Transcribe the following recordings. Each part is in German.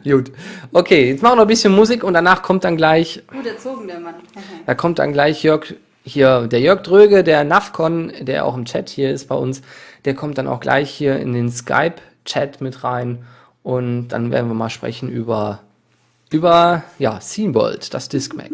Gut. Okay, jetzt machen wir noch ein bisschen Musik und danach kommt dann gleich, Gut erzogen, der Mann. da kommt dann gleich Jörg, hier, der Jörg Dröge, der Nafcon, der auch im Chat hier ist bei uns, der kommt dann auch gleich hier in den Skype-Chat mit rein und dann werden wir mal sprechen über ja, Scenebolt, das Discmac.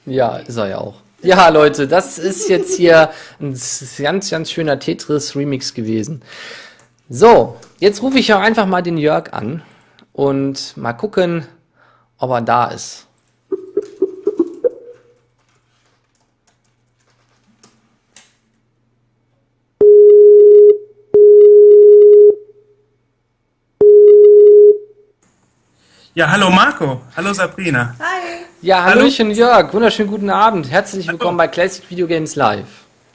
Ja, ist er ja auch. Ja, Leute, das ist jetzt hier ein ganz, ganz schöner Tetris-Remix gewesen. So, jetzt rufe ich auch einfach mal den Jörg an und mal gucken, ob er da ist. Ja, hallo Marco. Hallo Sabrina. Hi. Ja, Hallo. hallöchen Jörg, wunderschönen guten Abend. Herzlich willkommen bei Classic Video Games Live.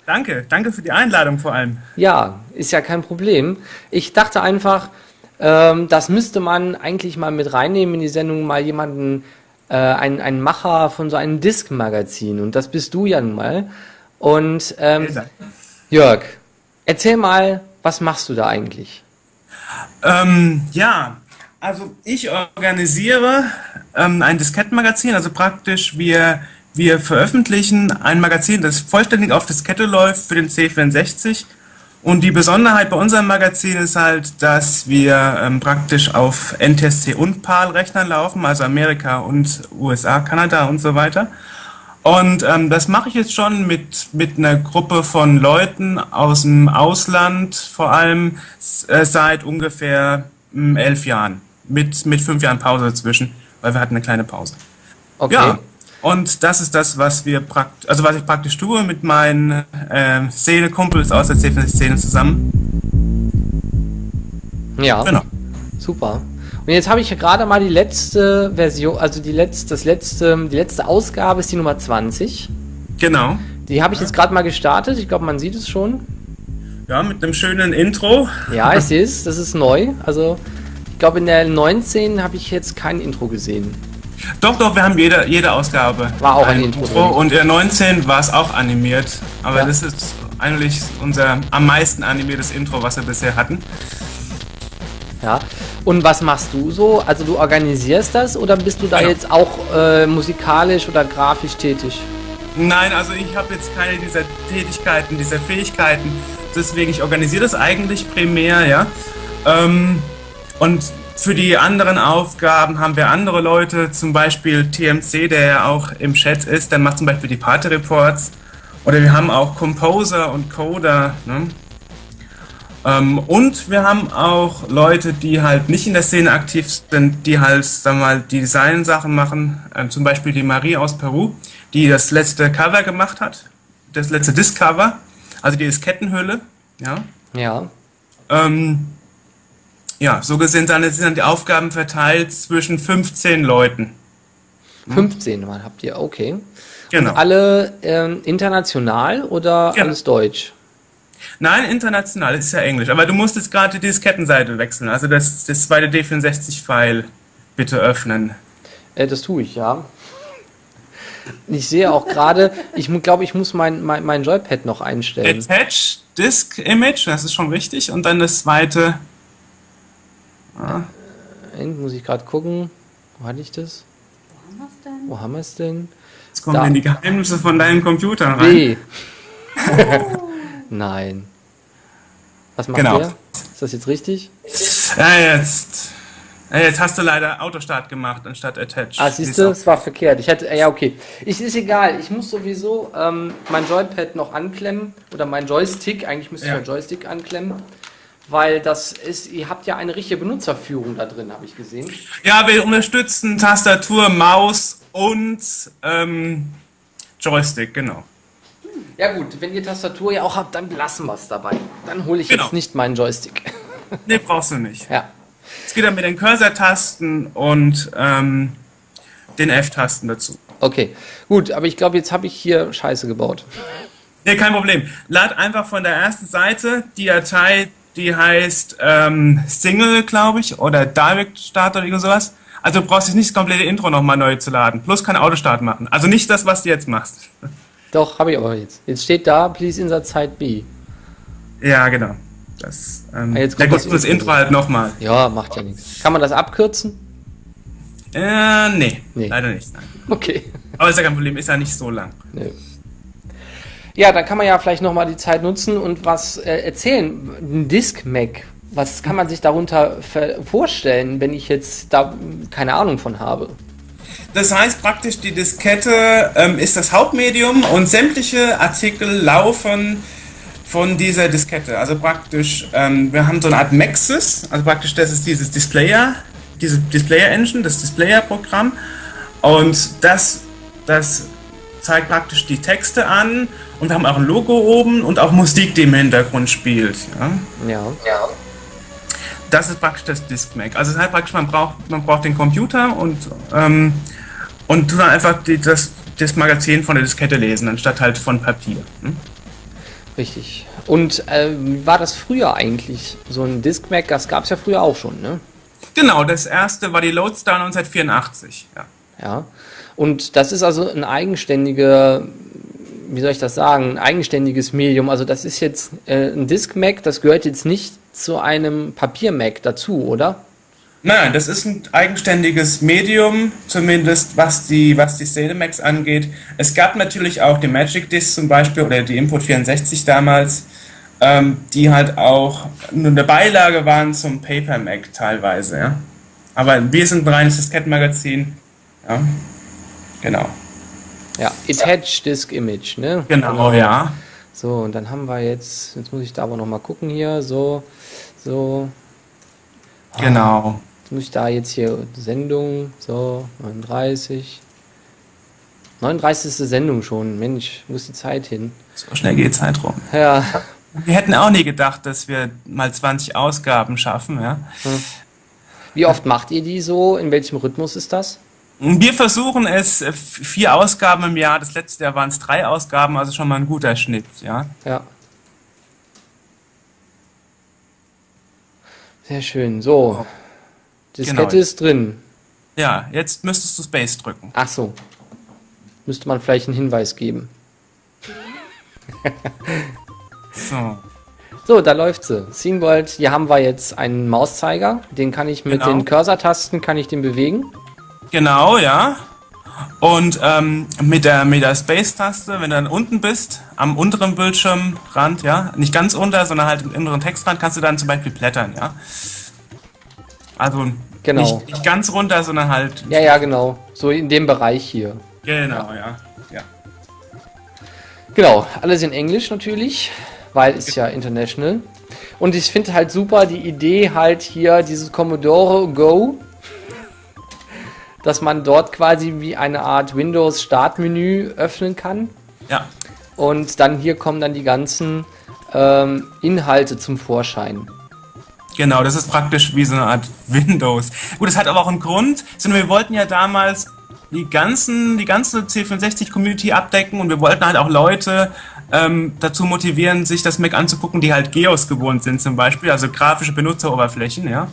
Danke für die Einladung vor allem. Ja, ist ja kein Problem. Ich dachte einfach, das müsste man eigentlich mal mit reinnehmen in die Sendung, mal jemanden, einen Macher von so einem Disk-Magazin. Und das bist du ja nun mal. Und Jörg, erzähl mal, was machst du da eigentlich? Ja, also ich organisiere ein Diskettenmagazin, also praktisch wir veröffentlichen ein Magazin, das vollständig auf Diskette läuft für den C64. Und die Besonderheit bei unserem Magazin ist halt, dass wir praktisch auf NTSC und PAL-Rechnern laufen, also Amerika und USA, Kanada und so weiter. Und das mache ich jetzt schon mit einer Gruppe von Leuten aus dem Ausland, vor allem seit ungefähr 11 Jahren, mit 5 Jahren Pause dazwischen, weil wir hatten eine kleine Pause. Okay. Ja, und das ist das, was ich praktisch tue mit meinen Szene-Kumpels aus der C64-Szene zusammen. Ja, Genau. super. Und jetzt habe ich ja gerade mal die letzte Version, also die letzte Ausgabe ist die Nummer 20. Genau. Die habe ich jetzt gerade mal gestartet. Ich glaube, man sieht es schon. Ja, mit einem schönen Intro. Ja, ich sehe es. Das ist neu. Also, ich glaube, in der 19 habe ich jetzt kein Intro gesehen. Doch, wir haben jede Ausgabe War auch ein Intro drin. Und in der 19 war es auch animiert. Aber Ja. das ist eigentlich unser am meisten animiertes Intro, was wir bisher hatten. Ja. Und was machst du so? Also, du organisierst das oder bist du da Genau. jetzt auch musikalisch oder grafisch tätig? Nein, also ich habe jetzt keine dieser Tätigkeiten, dieser Fähigkeiten. Deswegen, ich organisiere das eigentlich primär, ja. Und für die anderen Aufgaben haben wir andere Leute, zum Beispiel TMC, der ja auch im Chat ist, der macht zum Beispiel die Party-Reports. Oder wir haben auch Composer und Coder, ne? Und wir haben auch Leute, die halt nicht in der Szene aktiv sind, die halt, sagen wir mal, die Design-Sachen machen. Zum Beispiel die Marie aus Peru, die das letzte Cover gemacht hat, das letzte Disc-Cover, also die Diskettenhülle, ja. Ja. Ja, so gesehen sind dann die Aufgaben verteilt zwischen 15 Leuten. 15 Mal habt ihr, okay. Genau. Und alle international oder Ja. alles deutsch? Nein, international, ist ja Englisch. Aber du musst jetzt gerade die Diskettenseite wechseln. Also das zweite D64-File bitte öffnen. Das tue ich, ja. Ich sehe auch gerade, ich glaube, ich muss mein Joypad noch einstellen. Attach Disk Image, das ist schon richtig. Und dann das zweite. Muss ich gerade gucken. Wo hatte ich das? Wo haben wir es denn? Jetzt kommen Da. denn die Geheimnisse von deinem Computer rein. B. Nein. Was macht Genau. der? Ist das jetzt richtig? Jetzt hast du leider Autostart gemacht anstatt Attach. Ah, siehst du, es war verkehrt. Ich hatte, ja, okay. Ist egal. Ich muss sowieso mein Joypad noch anklemmen oder mein Joystick. Eigentlich müsste ich Ja. mein Joystick anklemmen, weil das ist. Ihr habt ja eine richtige Benutzerführung da drin, habe ich gesehen. Ja, wir unterstützen Tastatur, Maus und Joystick, genau. Ja gut, wenn ihr Tastatur ja auch habt, dann lassen wir es dabei. Dann hole ich Genau. jetzt nicht meinen Joystick. Nee, brauchst du nicht. Ja. Es geht dann mit den Cursor-Tasten und den F-Tasten dazu. Okay, gut, aber ich glaube, jetzt habe ich hier Scheiße gebaut. Nee, kein Problem. Lad einfach von der ersten Seite die Datei, die heißt Single, glaube ich, oder Direct Start oder irgend sowas. Also du brauchst jetzt nicht das komplette Intro nochmal neu zu laden. Bloß kein Autostart machen. Also nicht das, was du jetzt machst. Doch, habe ich aber jetzt. Jetzt steht da, please insert site B. Ja, genau. Das, jetzt da kommt gibt's das das Intro halt nochmal. Ja, macht ja nichts. Kann man das abkürzen? Nee, Nee. leider nicht. Nein. Okay. Aber ist ja kein Problem, ist ja nicht so lang. Nö. Ja, dann kann man ja vielleicht nochmal die Zeit nutzen und was erzählen. Ein Disk-Mac, was kann man sich darunter vorstellen, wenn ich jetzt da keine Ahnung von habe? Das heißt praktisch, die Diskette ist das Hauptmedium und sämtliche Artikel laufen von dieser Diskette. Also praktisch, wir haben so eine Art Maxis, also praktisch das ist dieses Displayer, diese Displayer-Engine, das Displayer-Programm. Und das zeigt praktisch die Texte an und wir haben auch ein Logo oben und auch Musik, die im Hintergrund spielt. Ja. Das ist praktisch das Disk-Mac. Also das heißt praktisch, man braucht den Computer und tut dann einfach das Magazin von der Diskette lesen, anstatt halt von Papier. Richtig. Und wie war das früher eigentlich? So ein Discmac, das gab es ja früher auch schon, ne? Genau, das erste war die Loadstar 1984. Ja. Und das ist also ein eigenständiger, wie soll ich das sagen, ein eigenständiges Medium. Also das ist jetzt ein Discmac, das gehört jetzt nicht zu einem Papier-Mac dazu, oder? Nein, das ist ein eigenständiges Medium, zumindest was die Cinemax angeht. Es gab natürlich auch die Magic Disc zum Beispiel oder die Input 64 damals, die halt auch nur eine Beilage waren zum Paper Mac teilweise, ja. Aber wir sind ein reines Diskettenmagazin, ja. Genau. Ja, Attach Disk Image, ne? Genau, ja. So, und dann haben wir jetzt muss ich da aber nochmal gucken hier, so. Genau. Jetzt muss ich da jetzt hier Sendung, so, 39. 39. Sendung schon, Mensch, wo ist die Zeit hin? So schnell geht die Zeit rum. Ja. Wir hätten auch nie gedacht, dass wir mal 20 Ausgaben schaffen, ja. Wie oft macht ihr die so? In welchem Rhythmus ist das? Wir versuchen es 4 Ausgaben im Jahr. Das letzte Jahr waren es 3 Ausgaben, also schon mal ein guter Schnitt, ja. Ja. Sehr schön. So. Diskette ist drin. Ja, jetzt müsstest du Space drücken. Ach so. Müsste man vielleicht einen Hinweis geben. So, da läuft sie. SceneVault, hier haben wir jetzt einen Mauszeiger. Den kann ich mit den Cursor-Tasten bewegen. Genau, ja. Und mit der Space-Taste, wenn du dann unten bist, am unteren Bildschirmrand, ja, nicht ganz unter, sondern halt im inneren Textrand, kannst du dann zum Beispiel blättern, ja. Also nicht ganz runter, sondern halt... Ja, genau. So in dem Bereich hier. Genau, ja. Genau, alles in Englisch natürlich, weil es ja international. Und ich finde halt super die Idee halt hier, dieses Commodore Go, dass man dort quasi wie eine Art Windows-Startmenü öffnen kann. Ja. Und dann hier kommen dann die ganzen Inhalte zum Vorschein. Genau, das ist praktisch wie so eine Art Windows. Gut, das hat aber auch einen Grund, sondern wir wollten ja damals die ganze C64-Community abdecken und wir wollten halt auch Leute dazu motivieren, sich das Mac anzugucken, die halt GEOS gewohnt sind zum Beispiel, also grafische Benutzeroberflächen, ja.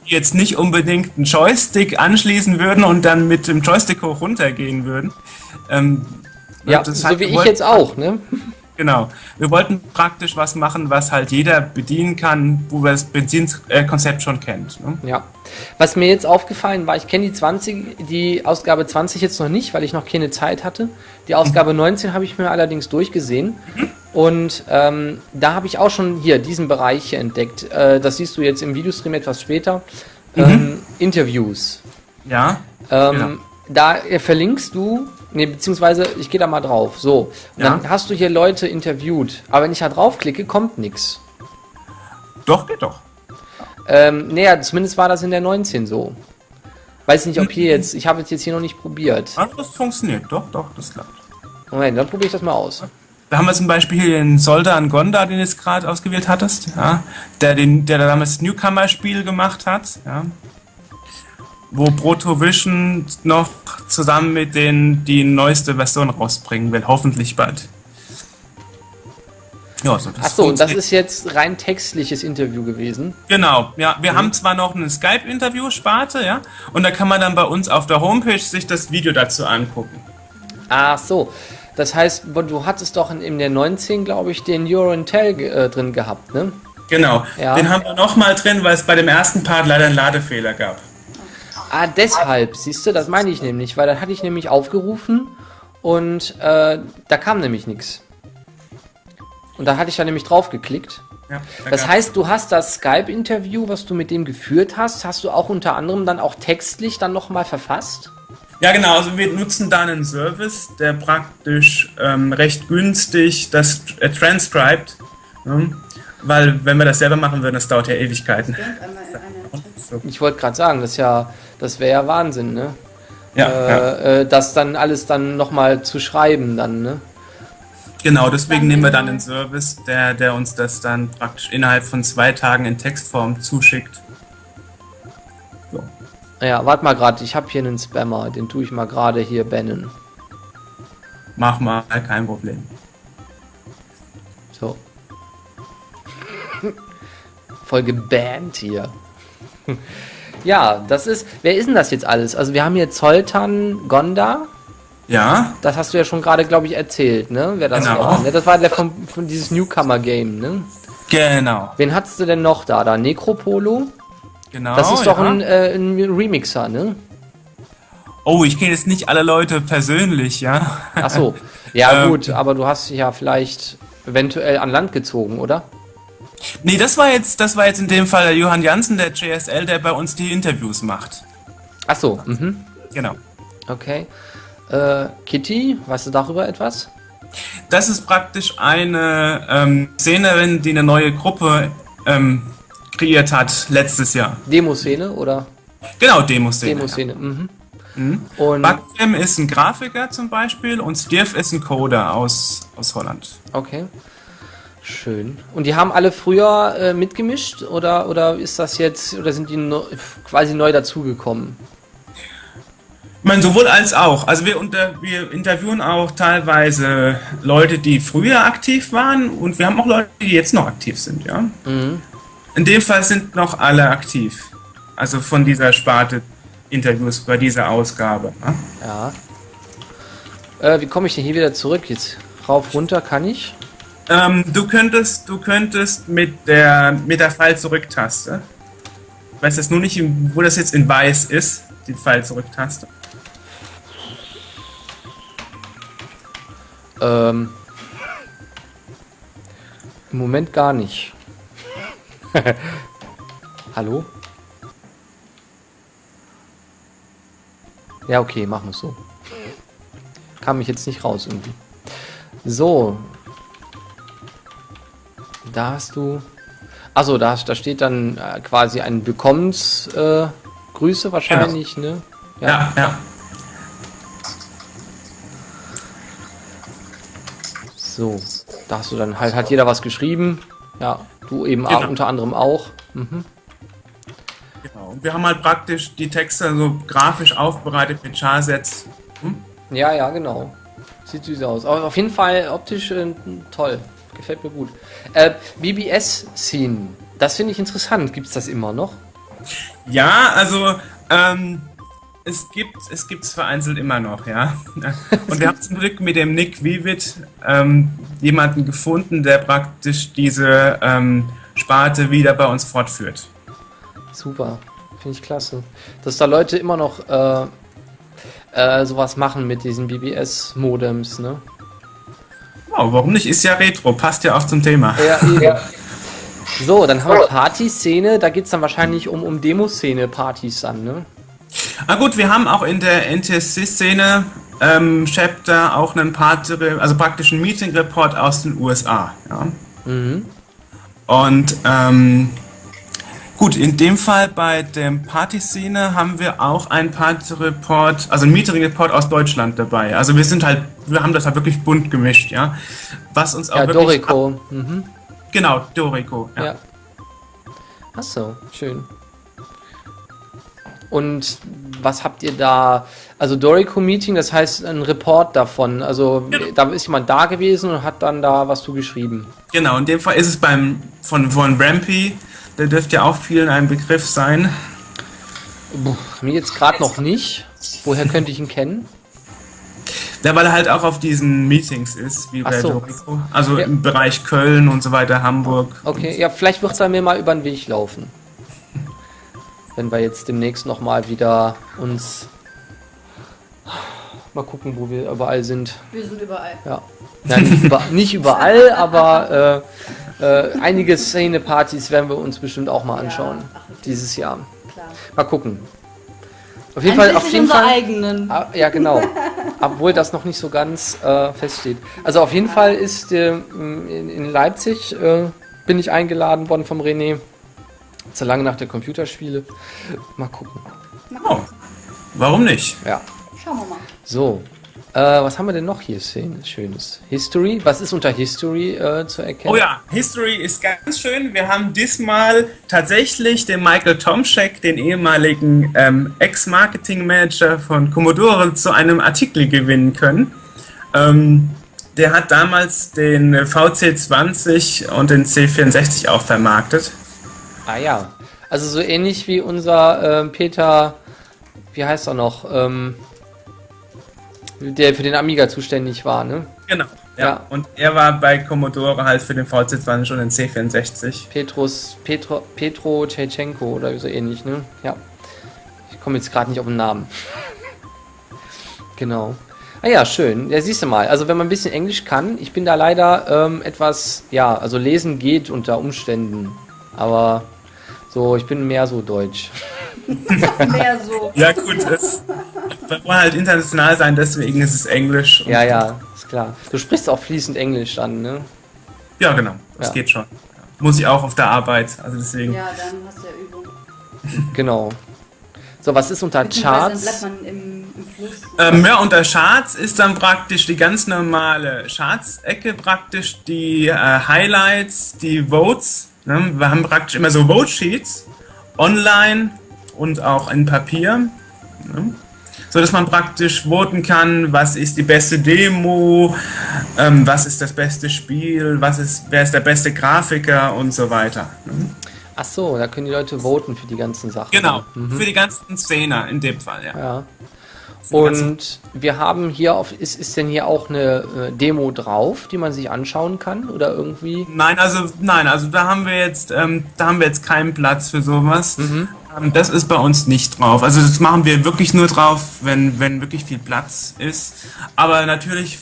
Die jetzt nicht unbedingt einen Joystick anschließen würden und dann mit dem Joystick hoch runtergehen würden. Ja, so wie ich jetzt auch, ne? Genau. Wir wollten praktisch was machen, was halt jeder bedienen kann, wo wir das Benzinkonzept schon kennt. Ne? Ja. Was mir jetzt aufgefallen war, ich kenne die Ausgabe 20 jetzt noch nicht, weil ich noch keine Zeit hatte. Die Ausgabe 19 habe ich mir allerdings durchgesehen. Und da habe ich auch schon hier diesen Bereich hier entdeckt. Das siehst du jetzt im Videostream etwas später. Interviews. Ja. Genau. Da verlinkst du, beziehungsweise ich gehe da mal drauf. So, und dann hast du hier Leute interviewt. Aber wenn ich da draufklicke, kommt nichts. Doch, geht doch. Zumindest war das in der 19 so. Weiß nicht, ob hier jetzt, ich habe es jetzt hier noch nicht probiert. Das funktioniert, doch, das klappt. Moment, dann probiere ich das mal aus. Da haben wir zum Beispiel hier den Soldan Gonda, den du jetzt gerade ausgewählt hattest, ja, der damals Newcomer-Spiel gemacht hat, ja, wo Protovision noch zusammen mit denen die neueste Version rausbringen will, hoffentlich bald. Ja, so, Achso, und das ist jetzt rein textliches Interview gewesen? Genau, ja, wir haben zwar noch eine Skype-Interview-Sparte, ja, und da kann man dann bei uns auf der Homepage sich das Video dazu angucken. Ach so, das heißt, du hattest doch in der 19, glaube ich, den Eurointel drin gehabt, ne? Genau, den haben wir nochmal drin, weil es bei dem ersten Part leider einen Ladefehler gab. Ah, deshalb, siehst du, das meine ich nämlich, weil dann hatte ich nämlich aufgerufen und da kam nämlich nichts. Und da hatte ich ja nämlich drauf geklickt. Ja, das heißt, du hast das Skype-Interview, was du mit dem geführt hast, hast du auch unter anderem dann auch textlich dann nochmal verfasst? Ja, genau, also wir nutzen dann einen Service, der praktisch recht günstig das transcribt, ne? Weil wenn wir das selber machen würden, das dauert ja Ewigkeiten. So. Ich wollte gerade sagen, das wäre ja Wahnsinn, ne? Ja, Das dann alles dann nochmal zu schreiben dann, ne? genau, deswegen nehmen wir dann einen Service, der uns das dann praktisch innerhalb von 2 Tagen in Textform zuschickt. So. Ja, warte mal gerade, ich habe hier einen Spammer, den tue ich mal gerade hier bannen. Mach mal, kein Problem. So. Voll gebannt hier. Ja, wer ist denn das jetzt alles? Also wir haben hier Zoltan Gonda, Ja, das hast du ja schon gerade, glaube ich, erzählt, ne? Wer das Genau. war, ne? Das war der von dieses Newcomer-Game, ne? genau. Wen hattest du denn noch da? Da Necropolo? Genau. Das ist doch ja. ein Remixer, ne? Oh, ich kenne jetzt nicht alle Leute persönlich, ja. Ach so. Ja, Ähm. gut, aber du hast ja vielleicht eventuell an Land gezogen, oder? Nee, das war jetzt in dem Fall der Johann Jansen, der JSL, der bei uns die Interviews macht. Ach so, mhm. Genau. Okay. Kitty, weißt du darüber etwas? Das ist praktisch eine Szenerin, die eine neue Gruppe kreiert hat letztes Jahr. Demoszene oder? Genau, Demoszene. Demoszene, mhm. Mhm. Und, Bakcam ist ein Grafiker zum Beispiel und Stirf ist ein Coder aus Holland. okay. Schön. Und die haben alle früher mitgemischt oder ist das jetzt, oder sind die quasi neu dazugekommen? Ich meine, sowohl als auch. Also wir interviewen auch teilweise Leute, die früher aktiv waren und wir haben auch Leute, die jetzt noch aktiv sind, ja. Mhm. In dem Fall sind noch alle aktiv. Also von dieser Sparte Interviews bei dieser Ausgabe. Ja? Ja. Wie komme ich denn hier wieder zurück? Jetzt rauf, runter kann ich. Du könntest mit der Pfeil zurück-Taste. Ich weiß jetzt nur nicht, wo das jetzt in weiß ist, die Pfeil zurück-Taste. Im Moment gar nicht. Hallo? Ja, okay, machen wir es so. Kam mich jetzt nicht raus irgendwie. So. Da hast du... Achso, da steht dann quasi ein Willkommensgrüße wahrscheinlich, ne? Ja, ja. So, da hast du dann halt, hat jeder was geschrieben. Ja, du eben Genau. unter anderem auch. Mhm. Genau. Und wir haben halt praktisch die Texte so grafisch aufbereitet mit Char-Sets. Ja, ja, genau. Sieht süß aus. Aber auf jeden Fall optisch toll. Gefällt mir gut. BBS-Scene, das finde ich interessant. Gibt es das immer noch? Ja, also es gibt's vereinzelt immer noch, ja. Und wir haben zum Glück mit dem Nick Vivid jemanden gefunden, der praktisch diese Sparte wieder bei uns fortführt. Super, finde ich klasse. Dass da Leute immer noch sowas machen mit diesen BBS-Modems, ne? Wow, warum nicht? Ist ja Retro, passt ja auch zum Thema. Ja, ja. So, dann haben wir Party-Szene, da geht es dann wahrscheinlich um Demoszene-Partys dann, ne? Ah gut, wir haben auch in der NTSC-Szene Chapter auch einen also praktisch einen Meeting-Report aus den USA. Ja? Mhm. Und gut, in dem Fall bei dem Party-Szene haben wir auch einen Party-Report, also einen Meeting-Report aus Deutschland dabei. Also wir haben das halt wirklich bunt gemischt, ja. Was uns auch Ja, wirklich Dorico. Mhm. Genau, Dorico. Ja. Ja. Achso, schön. Und was habt ihr da? Also Dorico-Meeting, das heißt ein Report davon. Also da ist jemand da gewesen und hat dann da was zu geschrieben. Genau, in dem Fall ist es von Rampy, der dürfte ja auch vielen ein Begriff sein. Mir jetzt gerade noch nicht. Woher könnte ich ihn kennen? Ja, weil er halt auch auf diesen Meetings ist, wie Ach bei so. Dorico. Also Ja. im Bereich Köln und so weiter, Hamburg. Okay, ja, vielleicht wird er mir mal über den Weg laufen. Wenn wir jetzt demnächst nochmal wieder uns mal gucken, wo wir überall sind. Wir sind überall. Ja, ja nicht überall, aber einige Szene-Partys werden wir uns bestimmt auch mal anschauen. Ach, natürlich. Dieses Jahr. Klar. Mal gucken. Auf jeden Fall, eigenen. Ja, genau. Obwohl das noch nicht so ganz feststeht. Also auf jeden Fall ist in Leipzig bin ich eingeladen worden vom René zur lange Nacht der Computerspiele. Mal gucken. Oh, warum nicht? Ja. Schauen wir mal. So, was haben wir denn noch hier Schönes? History? Was ist unter History zu erkennen? Oh ja, History ist ganz schön. Wir haben diesmal tatsächlich den Michael Tomczak, den ehemaligen Ex-Marketing-Manager von Commodore, zu einem Artikel gewinnen können. Der hat damals den VC20 und den C64 auch vermarktet. Ah ja, also so ähnlich wie unser Peter, wie heißt er noch, der für den Amiga zuständig war, ne? Genau, ja. Und er war bei Commodore halt für den VC20 und den C64. Petro Tschetschenko oder so ähnlich, ne? Ja. Ich komme jetzt gerade nicht auf den Namen. Genau. Ah ja, schön. Ja, siehst du mal. Also wenn man ein bisschen Englisch kann, ich bin da leider etwas, ja, also lesen geht unter Umständen. Aber so, ich bin mehr so deutsch. Mehr so. Ja gut, wir wollen halt international sein, deswegen ist es Englisch. Ja, ja, ist klar. Du sprichst auch fließend Englisch dann, ne? Ja, genau. Das geht schon. Muss ich auch auf der Arbeit, also deswegen. Ja, dann hast du ja Übung. Genau. So, was ist unter Charts? Dann bleibt man im Fluss. Ja, unter Charts ist dann praktisch die ganz normale Charts-Ecke, praktisch die Highlights, die Votes. Ne? Wir haben praktisch immer so Vote-Sheets, online und auch in Papier. Ne? So dass man praktisch voten kann, was ist die beste Demo, was ist das beste Spiel, wer ist der beste Grafiker und so weiter. Ne? Ach so, da können die Leute voten für die ganzen Sachen. Genau, für die ganzen Szenen in dem Fall, ja. Ja. Und wir haben hier ist denn hier auch eine Demo drauf, die man sich anschauen kann oder irgendwie? Nein, also da haben wir jetzt keinen Platz für sowas. Das ist bei uns nicht drauf. Also das machen wir wirklich nur drauf, wenn wirklich viel Platz ist. Aber natürlich,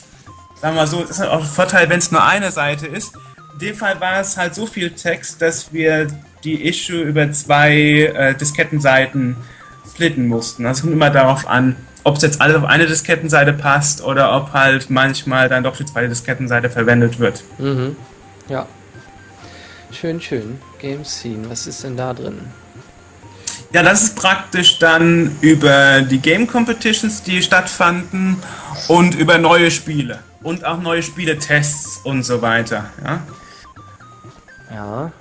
sagen wir mal so, ist halt auch ein Vorteil, wenn es nur eine Seite ist. In dem Fall war es halt so viel Text, dass wir die Issue über 2 Diskettenseiten splitten mussten. Das kommt immer darauf an, ob es jetzt alles auf eine Diskettenseite passt oder ob halt manchmal dann doch die zweite Diskettenseite verwendet wird. Mhm. Ja. Schön, schön. Game Scene, was ist denn da drin? Ja, das ist praktisch dann über die Game Competitions, die stattfanden und über neue Spiele und auch neue Spieletests und so weiter. Ja. Ja.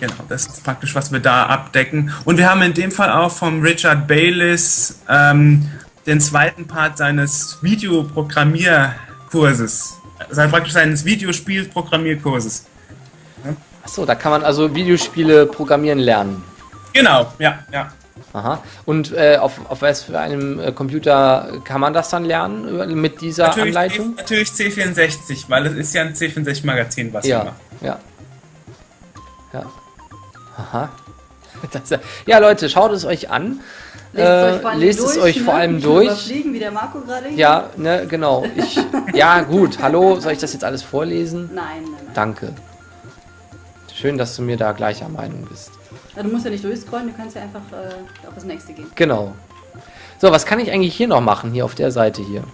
Genau, das ist praktisch, was wir da abdecken. Und wir haben in dem Fall auch vom Richard Bayliss den zweiten Part seines Videoprogrammierkurses, also praktisch seines Videospielprogrammierkurses. Achso, da kann man also Videospiele programmieren lernen. Genau, ja. Aha. Und auf was für einem Computer kann man das dann lernen mit dieser Anleitung? Natürlich C64, weil es ist ja ein C64-Magazin, was wir machen. Ja. Aha. Ja, Leute, schaut es euch an. Lest es euch vor allem durch. Überfliegen, wie der Marco gerade hier. Ja, ne, genau. Ja, gut. Hallo, soll ich das jetzt alles vorlesen? Nein. Danke. Schön, dass du mir da gleicher Meinung bist. Ja, du musst ja nicht durchscrollen, du kannst ja einfach auf das nächste gehen. Genau. So, was kann ich eigentlich hier noch machen, hier auf der Seite hier?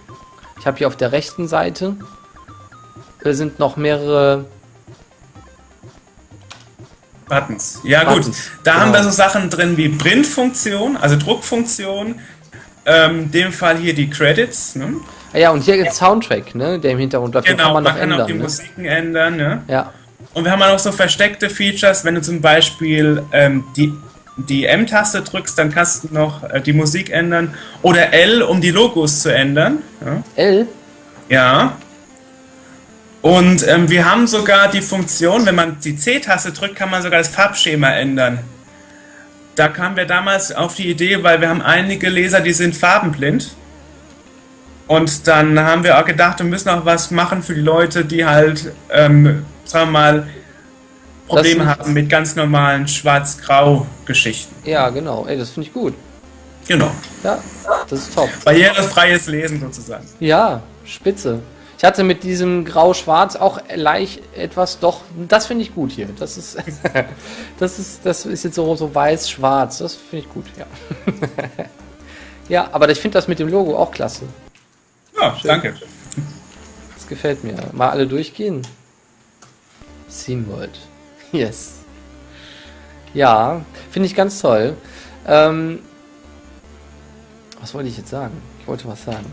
Ich habe hier auf der rechten Seite sind noch mehrere Buttons. Ja Buttons, gut, da haben wir so Sachen drin wie Printfunktion, also Druckfunktion, in dem Fall hier die Credits. Ne? Ja, und hier gibt es Soundtrack, ne, der im Hintergrund läuft. Genau, kann man noch kann ändern. auch die Musiken ändern. Ne? Ja. Und wir haben auch so versteckte Features, wenn du zum Beispiel die M-Taste drückst, dann kannst du noch die Musik ändern. Oder L, um die Logos zu ändern. Ja. L? Ja. Und wir haben sogar die Funktion, wenn man die C-Taste drückt, kann man sogar das Farbschema ändern. Da kamen wir damals auf die Idee, weil wir haben einige Leser, die sind farbenblind. Und dann haben wir auch gedacht, wir müssen auch was machen für die Leute, die halt, sagen wir mal, Probleme haben mit ganz normalen Schwarz-Grau-Geschichten. Ja, genau. Ey, das finde ich gut. Genau. Ja, das ist top. Barrierefreies Lesen sozusagen. Ja, spitze. Ich hatte mit diesem Grau-Schwarz auch leicht etwas, doch, das finde ich gut hier. Das ist, das ist jetzt so weiß-schwarz. Das finde ich gut, ja. Ja, aber ich finde das mit dem Logo auch klasse. Ja, danke. Das gefällt mir. Mal alle durchgehen. Scene World. Yes. Ja, finde ich ganz toll. Was wollte ich jetzt sagen? Ich wollte was sagen.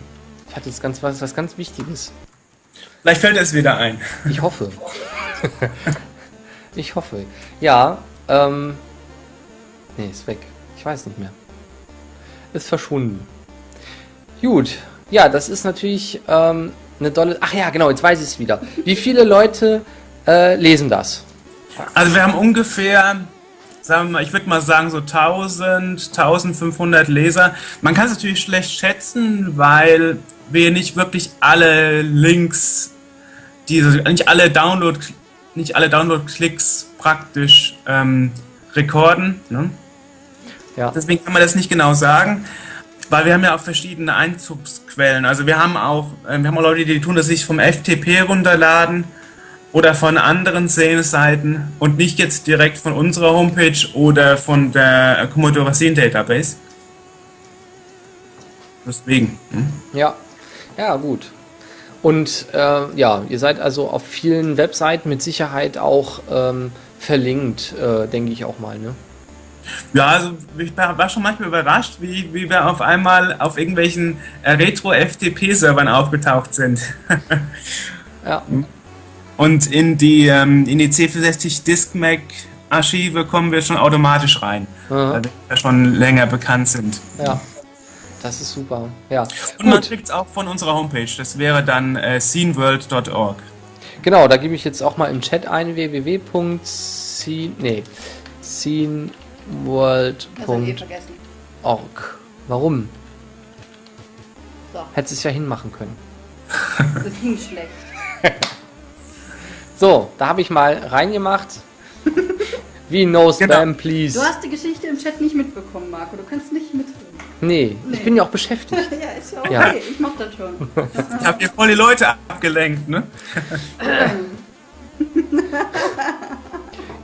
Ich hatte jetzt was ganz Wichtiges. Vielleicht fällt es wieder ein. Ich hoffe. Ich hoffe. Ja, nee, ist weg. Ich weiß nicht mehr. Ist verschwunden. Gut. Ja, das ist natürlich eine dolle... Ach ja, genau, jetzt weiß ich es wieder. Wie viele Leute lesen das? Also wir haben ungefähr, sagen wir mal, ich würde mal sagen so 1500 Leser. Man kann es natürlich schlecht schätzen, weil wir nicht wirklich alle Links, nicht alle Download-Klicks praktisch rekorden. Ne? Ja. Deswegen kann man das nicht genau sagen, weil wir haben ja auch verschiedene Einzugsquellen. Also wir haben auch Leute, die tun das sich vom FTP runterladen oder von anderen Szene-Seiten und nicht jetzt direkt von unserer Homepage oder von der Commodore Scene Database. Deswegen. Ja, ja, gut. Und ja, ihr seid also auf vielen Webseiten mit Sicherheit auch verlinkt, denke ich auch mal, ne? Ja, also ich war schon manchmal überrascht, wie wir auf einmal auf irgendwelchen Retro-FTP-Servern aufgetaucht sind. Ja. Und in die C64 Discmac-Archive kommen wir schon automatisch rein, weil wir ja schon länger bekannt sind. Ja, das ist super. Ja. Und man kriegt es auch von unserer Homepage, das wäre dann sceneworld.org. Genau, da gebe ich jetzt auch mal im Chat ein, sceneworld.org. Warum? So, Hättest es ja hinmachen können. das ging schlecht. So, da habe ich mal reingemacht. Wie no spam, please. Du hast die Geschichte im Chat nicht mitbekommen, Marco. Du kannst nicht mitreden. Nee, ich bin ja auch beschäftigt. Ja, ist ja okay. Ja. Ich mach das schon. Ich habe hier voll die Leute abgelenkt, ne?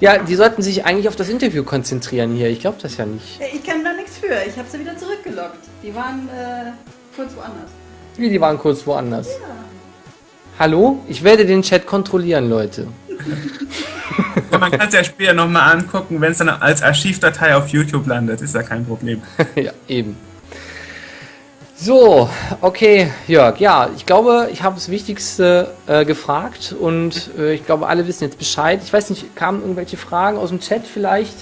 Ja, die sollten sich eigentlich auf das Interview konzentrieren hier. Ich glaube das ja nicht. Ich kann da nichts für. Ich habe sie wieder zurückgelockt. Die waren kurz woanders. Wie, die waren kurz woanders. Ja. Hallo? Ich werde den Chat kontrollieren, Leute. Ja, man kann es ja später nochmal angucken, wenn es dann als Archivdatei auf YouTube landet, ist ja kein Problem. Ja, eben. So, okay, Jörg, ja, ich glaube, ich habe das Wichtigste gefragt und ich glaube, alle wissen jetzt Bescheid. Ich weiß nicht, kamen irgendwelche Fragen aus dem Chat vielleicht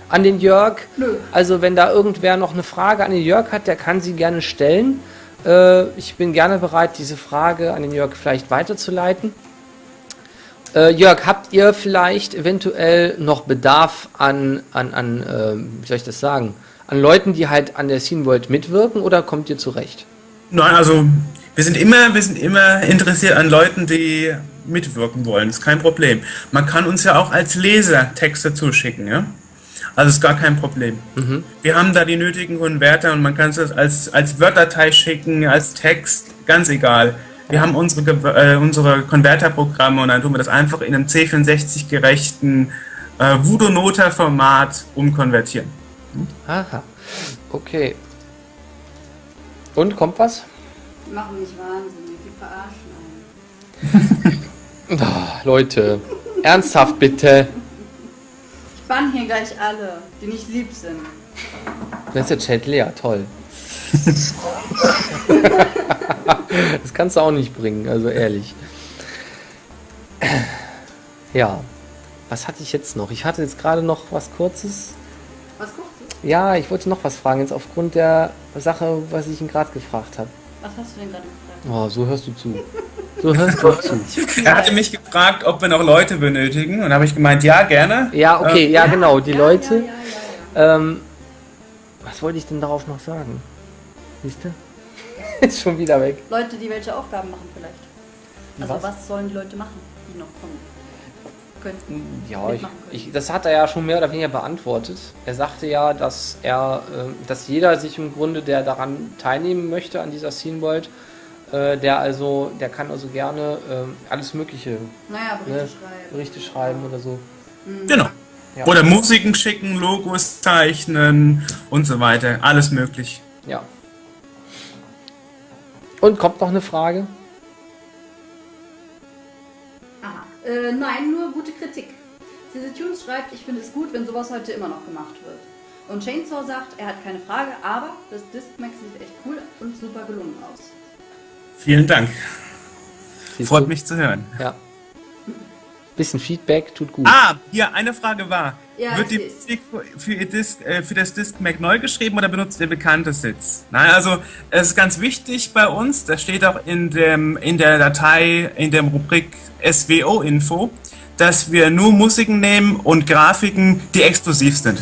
an den Jörg? Nö. Also, wenn da irgendwer noch eine Frage an den Jörg hat, der kann sie gerne stellen. Ich bin gerne bereit, diese Frage an den Jörg vielleicht weiterzuleiten. Jörg, habt ihr vielleicht eventuell noch Bedarf an wie soll ich das sagen, an Leuten, die halt an der Scene World mitwirken, oder kommt ihr zurecht? Nein, also wir sind immer interessiert an Leuten, die mitwirken wollen. Das ist kein Problem. Man kann uns ja auch als Leser Texte zuschicken, ja? Also ist gar kein Problem. Wir haben da die nötigen Konverter und man kann es als Word-Datei schicken, als Text, ganz egal. Wir haben unsere Konverterprogramme und dann tun wir das einfach in einem C64-gerechten Voodoo-Nota-Format umkonvertieren. Aha, okay. Und, kommt was? Die machen mich wahnsinnig. Die verarschen einen. Oh, Leute, ernsthaft bitte. Ich bann hier gleich alle, die nicht lieb sind. Da ist der Chat leer, toll. Das kannst du auch nicht bringen, also ehrlich. Ja, was hatte ich jetzt noch? Ich hatte jetzt gerade noch was Kurzes. Was guckst du? Ja, ich wollte noch was fragen, jetzt aufgrund der Sache, was ich ihn gerade gefragt habe. Was hast du denn gerade gefragt? Oh, so hörst du zu. So hörst du zu. Er hatte mich gefragt, ob wir noch Leute benötigen und habe ich gemeint, ja, gerne. Ja, okay, ja, genau, die Ja, Leute. Ja. Was wollte ich denn darauf noch sagen? Siehst du? Ist schon wieder weg. Leute, die welche Aufgaben machen vielleicht. Also Was? was sollen die Leute machen, die noch kommen? Könnten. Ja, mitmachen können. das hat er ja schon mehr oder weniger beantwortet. Er sagte ja, dass jeder sich im Grunde, der daran teilnehmen möchte, an dieser Scene World, der kann also gerne alles Mögliche, Naja, Berichte schreiben oder so. Genau. Ja. Oder Musiken schicken, Logos zeichnen und so weiter. Alles möglich. Ja. Und kommt noch eine Frage? Aha. Nein, nur gute Kritik. CZ Tunes schreibt, ich finde es gut, wenn sowas heute immer noch gemacht wird. Und Chainsaw sagt, er hat keine Frage, aber das Discmax sieht echt cool und super gelungen aus. Vielen Dank. Siehst Freut du? mich zu hören. Ja. Bisschen Feedback tut gut. Hier, eine Frage war, Ja, wird die ich seh's. Musik für das Discmac neu geschrieben oder benutzt ihr bekannte Sits? Nein, also es ist ganz wichtig bei uns, das steht auch in der Datei, in der Rubrik SWO-Info, dass wir nur Musiken nehmen und Grafiken, die exklusiv sind.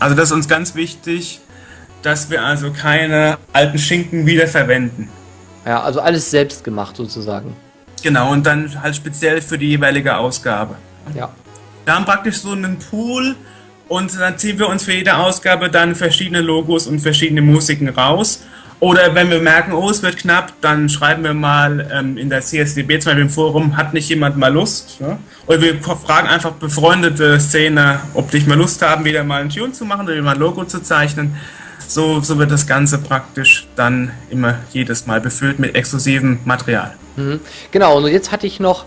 Also das ist uns ganz wichtig, dass wir also keine alten Schinken wiederverwenden. Ja, also alles selbst gemacht sozusagen. Genau, und dann halt speziell für die jeweilige Ausgabe. Ja. Wir haben praktisch so einen Pool und dann ziehen wir uns für jede Ausgabe dann verschiedene Logos und verschiedene Musiken raus. Oder wenn wir merken, oh, es wird knapp, dann schreiben wir mal in der CSDB, zum Beispiel im Forum, hat nicht jemand mal Lust? Ja? Oder wir fragen einfach befreundete Szene, ob die mal Lust haben, wieder mal einen Tune zu machen oder mal ein Logo zu zeichnen. So wird das Ganze praktisch dann immer jedes Mal befüllt mit exklusivem Material. Mhm. Genau, und jetzt hatte ich auch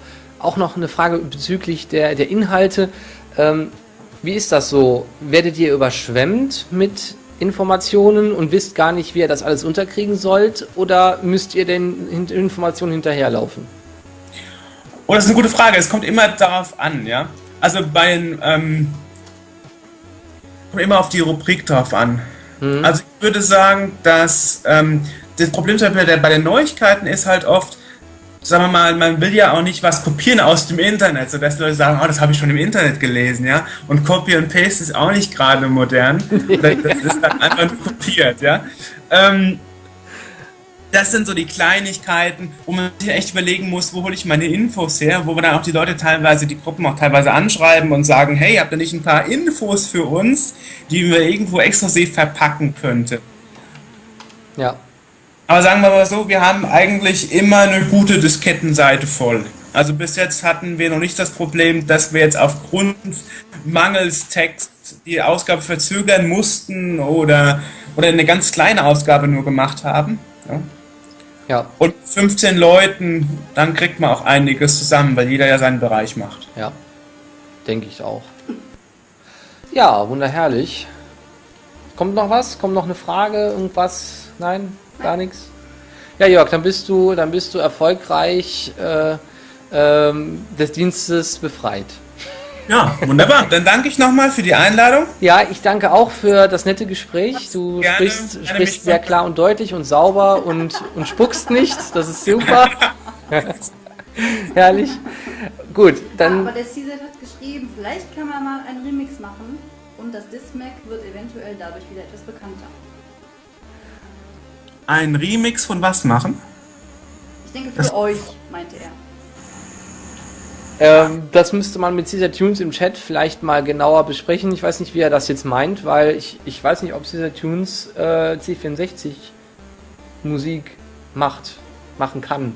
noch eine Frage bezüglich der Inhalte. Wie ist das so? Werdet ihr überschwemmt mit Informationen und wisst gar nicht, wie ihr das alles unterkriegen sollt? Oder müsst ihr den Informationen hinterherlaufen? Oh, das ist eine gute Frage. Es kommt immer darauf an, ja. Also kommt immer auf die Rubrik drauf an. Also ich würde sagen, dass das Problem bei den Neuigkeiten ist halt oft, sagen wir mal, man will ja auch nicht was kopieren aus dem Internet, sodass Leute sagen, oh, das habe ich schon im Internet gelesen, ja. Und Copy and Paste ist auch nicht gerade modern. Das ist dann einfach nur kopiert, ja. Das sind so die Kleinigkeiten, wo man sich echt überlegen muss, wo hole ich meine Infos her, wo wir dann auch die Leute teilweise, die Gruppen auch teilweise anschreiben und sagen, hey, habt ihr nicht ein paar Infos für uns, die wir irgendwo exklusiv verpacken könnten? Ja. Aber sagen wir mal so, wir haben eigentlich immer eine gute Diskettenseite voll. Also bis jetzt hatten wir noch nicht das Problem, dass wir jetzt aufgrund mangels Text die Ausgabe verzögern mussten oder eine ganz kleine Ausgabe nur gemacht haben. Ja. Ja. Und 15 Leuten, dann kriegt man auch einiges zusammen, weil jeder ja seinen Bereich macht. Ja, denke ich auch. Ja, wunderherrlich. Kommt noch was? Kommt noch eine Frage? Irgendwas? Nein? Gar nichts? Ja, Jörg, dann bist du erfolgreich des Dienstes befreit. Ja, wunderbar. Dann danke ich nochmal für die Einladung. Ja, ich danke auch für das nette Gespräch. Du Gerne, sprichst sehr klar und deutlich und sauber und spuckst nicht. Das ist super. Herrlich. Gut, dann... Aber der CZ hat geschrieben, vielleicht kann man mal einen Remix machen und das Discmac wird eventuell dadurch wieder etwas bekannter. Ein Remix von was machen? Ich denke für euch, meinte er. Das müsste man mit Caesar Tunes im Chat vielleicht mal genauer besprechen. Ich weiß nicht, wie er das jetzt meint, weil ich weiß nicht, ob Caesar Tunes C64 Musik machen kann.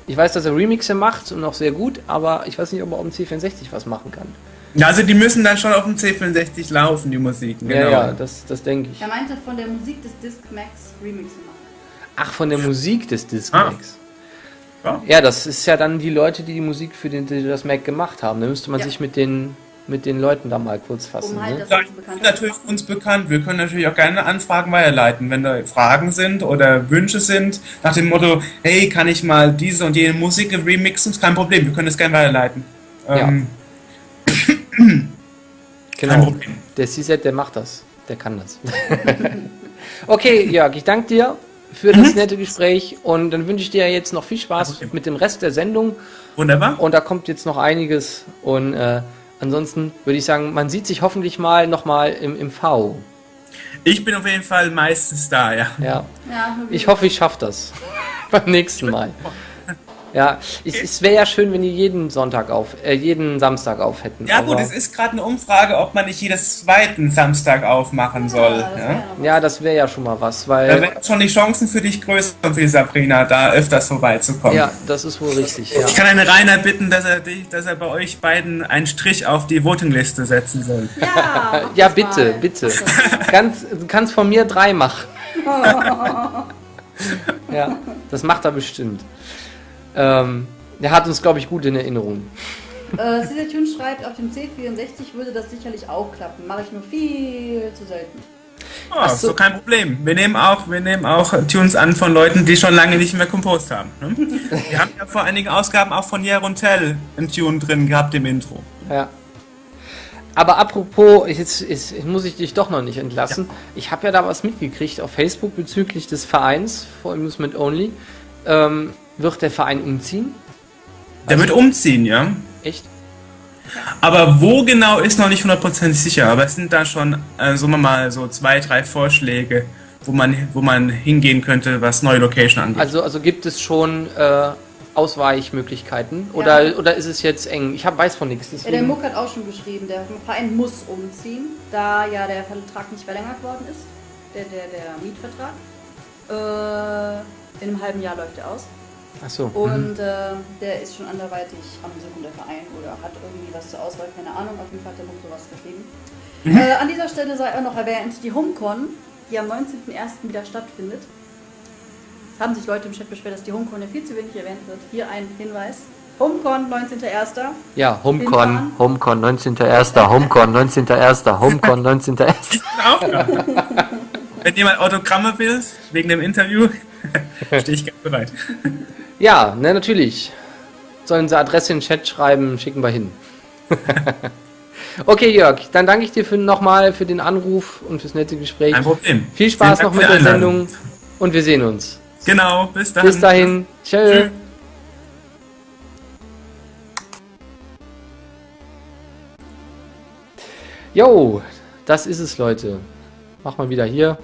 Ich weiß, dass er Remixe macht und auch sehr gut, aber ich weiß nicht, ob er auf dem C64 was machen kann. Ja, also die müssen dann schon auf dem C64 laufen, die Musiken. Genau. Ja, das denke ich. Er meinte von der Musik des Discmax Remixe machen. Ach, von der Musik des Discmax. Ja. Ja, das ist ja dann die Leute, die Musik für das Mac gemacht haben. Da müsste man sich mit den Leuten da mal kurz fassen. Um halt Ne? das Ja, uns die bekannt sind natürlich uns bekannt. Wir können natürlich auch gerne Anfragen weiterleiten, wenn da Fragen sind oder Wünsche sind, nach dem Motto, hey, kann ich mal diese und jene Musik remixen? Ist kein Problem, wir können das gerne weiterleiten. Kein Genau. Problem. Der CZ, der macht das. Der kann das. Okay, Jörg, ich danke dir für das nette Gespräch und dann wünsche ich dir jetzt noch viel Spaß mit dem Rest der Sendung. Wunderbar. Und da kommt jetzt noch einiges und ansonsten würde ich sagen, man sieht sich hoffentlich nochmal im V. Ich bin auf jeden Fall meistens da, ja. Ja. Ja, Ich hoffe, ich schaffe das beim nächsten Mal. Ja, es wäre ja schön, wenn die jeden Samstag auf hätten. Ja gut, aber- es ist gerade eine Umfrage, ob man nicht jeden zweiten Samstag aufmachen soll. das Ja? wäre noch Ja, das wäre ja schon mal was, Da weil... wären schon die Chancen für dich größer, für die Sabrina, da öfters vorbeizukommen. Ja, das ist wohl richtig, ja. Ich kann einen Rainer bitten, dass er bei euch beiden einen Strich auf die Votingliste setzen soll. Ja, Ja, das bitte, mal. bitte. Du kannst von mir 3 machen. Ja, das macht er bestimmt. Der hat uns, glaube ich, gut in Erinnerung. Caesar Tune schreibt, auf dem C64 würde das sicherlich auch klappen. Mache ich nur viel zu selten. Oh, so kein Problem. Wir nehmen auch Tunes an von Leuten, die schon lange nicht mehr composed haben. Ne? Wir haben ja vor einigen Ausgaben auch von Jerontel einen Tune drin gehabt im Intro. Ja. Aber apropos, jetzt muss ich dich doch noch nicht entlassen. Ja. Ich habe ja da was mitgekriegt auf Facebook bezüglich des Vereins for Amusement Only. Wird der Verein umziehen? Der wird umziehen, ja. Echt? Aber wo genau ist noch nicht 100% sicher. Aber es sind da schon, sagen wir mal, so 2, 3 Vorschläge, wo man hingehen könnte, was neue Location angeht. Also gibt es schon Ausweichmöglichkeiten? Oder ist es jetzt eng? Ich weiß von nichts. Ja, der Muck hat auch schon geschrieben, der Verein muss umziehen, da ja der Vertrag nicht verlängert worden ist. Der Mietvertrag. In einem halben Jahr läuft er aus. Ach so. Und der ist schon anderweitig am Suchen, der Verein, oder hat irgendwie was zur Auswahl, keine Ahnung, auf jeden Fall hat der Muck sowas geschrieben. An dieser Stelle sei auch noch erwähnt, die HomeCon, die am 19.01. wieder stattfindet. Es haben sich Leute im Chat beschwert, dass die HomeCon ja viel zu wenig erwähnt wird. Hier ein Hinweis. HomeCon, 19.01. Ja, HomeCon 19.01. HomeCon 19.01. HomeCon 19.01. Wenn jemand Autogramme will, wegen dem Interview, stehe ich gerne bereit. Ja, ne, natürlich. Sollen sie Adresse in den Chat schreiben, schicken wir hin. Okay, Jörg, dann danke ich dir nochmal für den Anruf und fürs nette Gespräch. Kein Problem. Viel Spaß noch mit der Sendung und wir sehen uns. Genau, bis dann. Bis dahin. Tschö. Jo, das ist es, Leute. Mach mal wieder hier.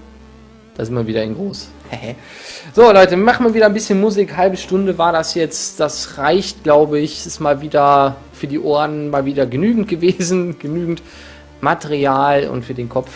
Da sind wir wieder in groß. So, Leute, machen wir wieder ein bisschen Musik. Halbe Stunde war das jetzt. Das reicht, glaube ich. Ist mal wieder für die Ohren mal wieder genügend gewesen. Genügend Material und für den Kopf